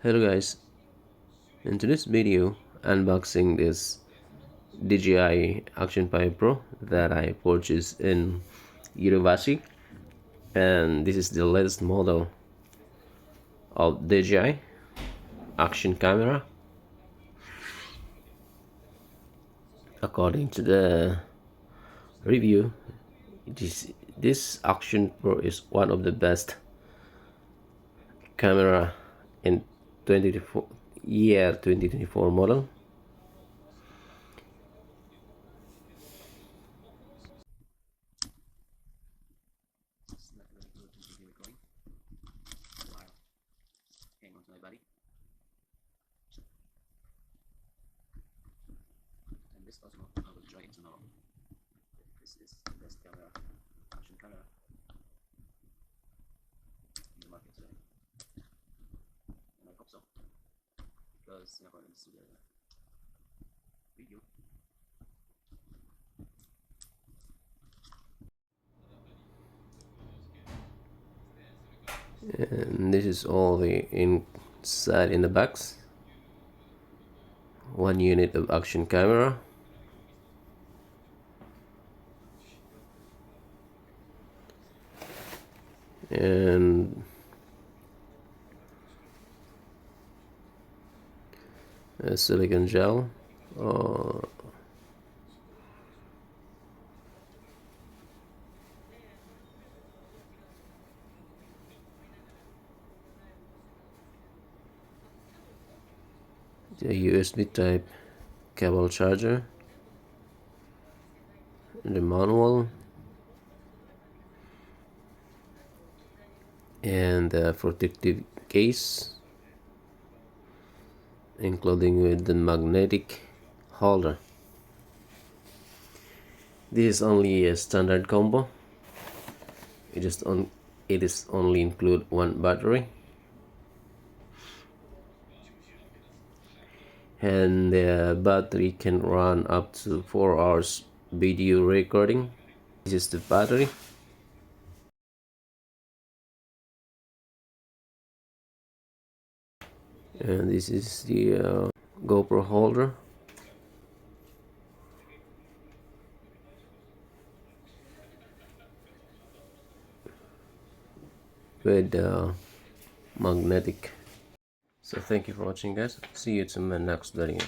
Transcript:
Hello guys, in today's video unboxing this DJI Action 5 Pro that I purchased in University, and this is the latest model of DJI action camera. According to the review, this Action Pro is one of the best camera in 2024 model. Hang on to my body. And this also I will try it tomorrow. This is the best camera, action camera in the market today. And I hope so. Because according to the review, and this is all the inside in the box. One unit of action camera, and a silicone gel, the USB type cable charger, the manual, and the protective case, including with the magnetic holder. This is only a standard combo. It is only include one battery, and the battery can run up to 4 hours video recording. This is the battery. And this is the GoPro holder. With magnetic. So thank you for watching guys. See you to my next video.